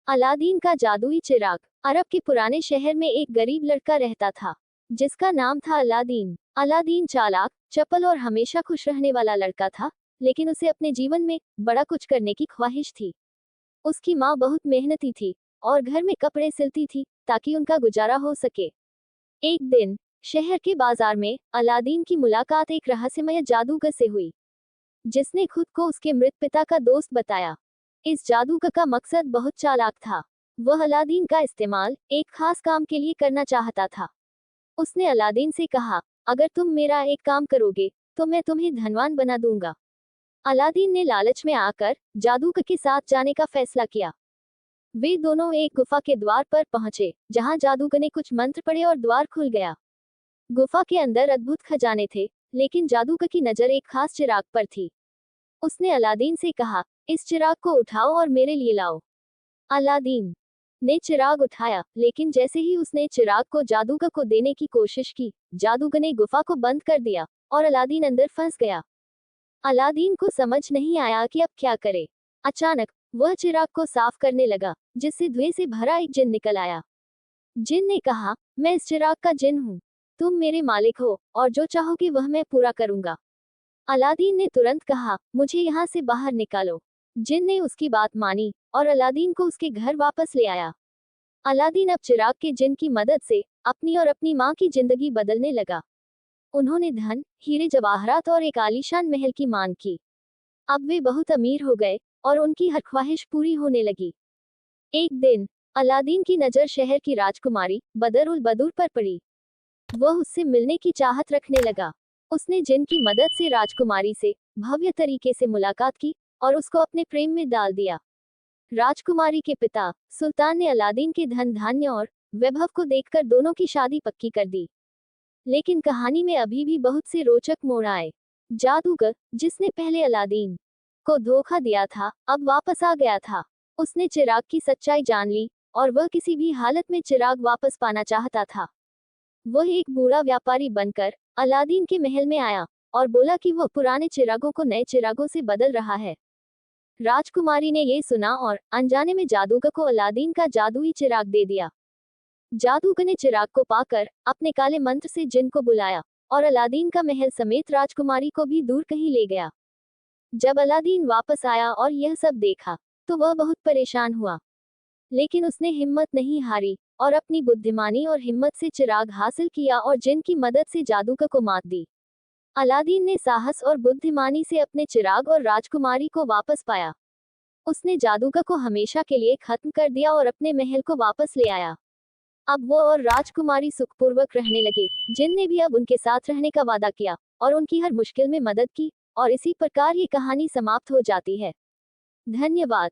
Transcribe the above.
Aladdin का जादुई चिराग। अरब के पुराने शहर में एक गरीब लड़का रहता था जिसका नाम था अलादीन। अलादीन चालाक, चपल और हमेशा खुश रहने वाला लड़का था, लेकिन उसे अपने जीवन में बड़ा कुछ करने की ख्वाहिश थी। उसकी माँ बहुत मेहनती थी और घर में कपड़े सिलती थी ताकि उनका गुजारा हो सके। एक दिन शहर के बाजार में अलादीन की मुलाकात एक रहस्यमय जादूगर से हुई जिसने खुद को उसके मृत पिता का दोस्त बताया। इस जादूगर का मकसद बहुत चालाक था। वह अलादीन का इस्तेमाल एक खास काम के लिए करना चाहता था। उसने अलादीन से कहा, अगर तुम मेरा एक काम करोगे तो मैं तुम्हें धनवान बना दूंगा। अलादीन ने लालच में आकर जादूगर के साथ जाने का फैसला किया। वे दोनों एक गुफा के द्वार पर पहुंचे जहां जादूगर ने कुछ मंत्र पढ़े और द्वार खुल गया। गुफा के अंदर अद्भुत खजाने थे, लेकिन जादूगर की नजर एक खास चिराग पर थी। उसने अलादीन से कहा, इस चिराग को उठाओ और मेरे लिए लाओ। अलादीन ने चिराग उठाया, लेकिन जैसे ही उसने चिराग को जादूगर को देने की कोशिश की, जादूगर ने गुफा को बंद कर दिया और अलादीन अंदर फंस गया। अलादीन को समझ नहीं आया कि अब क्या करे। अचानक वह चिराग को साफ करने लगा, जिससे धुएं से भरा एक जिन निकल आया। जिन ने कहा, मैं इस चिराग का जिन हूँ, तुम मेरे मालिक हो और जो चाहोगे वह मैं पूरा करूंगा। अलादीन ने तुरंत कहा, मुझे यहाँ से बाहर निकालो। जिन ने उसकी बात मानी और अलादीन को उसके घर वापस ले आया। अलादीन अब चिराग के जिन की मदद से अपनी और अपनी माँ की जिंदगी बदलने लगा। उन्होंने धन, हीरे जवाहरात और एक आलीशान महल की मांग की। अब वे बहुत अमीर हो गए और उनकी हर ख्वाहिश पूरी होने लगी। एक दिन अलादीन की नजर शहर की राजकुमारी बदर उल बदूर पर पड़ी। वह उससे मिलने की चाहत रखने लगा। उसने जिन की मदद से राजकुमारी से भव्य तरीके से मुलाकात की और उसको अपने प्रेम में डाल दिया। राजकुमारी के पिता सुल्तान ने अलादीन के धन धान्य और वैभव को देखकर दोनों की शादी पक्की कर दी। लेकिन कहानी में अभी भी बहुत से रोचक मोड़ आए। जादूगर, जिसने पहले अलादीन को धोखा दिया था, अब वापस आ गया था। उसने चिराग की सच्चाई जान ली और वह किसी भी हालत में चिराग वापस पाना चाहता था। वह एक बूढ़ा व्यापारी बनकर अलादीन के महल में आया और बोला कि वह पुराने चिरागों को नए चिरागों से बदल रहा है। राजकुमारी ने ये सुना और अनजाने में जादूगर को अलादीन का जादुई चिराग दे दिया। जादूगर ने चिराग को पाकर अपने काले मंत्र से जिन को बुलाया और अलादीन का महल समेत राजकुमारी को भी दूर कहीं ले गया। जब अलादीन वापस आया और यह सब देखा तो वह बहुत परेशान हुआ, लेकिन उसने हिम्मत नहीं हारी और अपनी बुद्धिमानी और हिम्मत से चिराग हासिल किया और जिन की मदद से जादूगर को मात दी। अलादीन ने साहस और बुद्धिमानी से अपने चिराग और राजकुमारी को वापस पाया। उसने जादूगर को हमेशा के लिए खत्म कर दिया और अपने महल को वापस ले आया। अब वो और राजकुमारी सुखपूर्वक रहने लगे। जिन ने भी अब उनके साथ रहने का वादा किया और उनकी हर मुश्किल में मदद की, और इसी प्रकार ये कहानी समाप्त हो जाती है। धन्यवाद।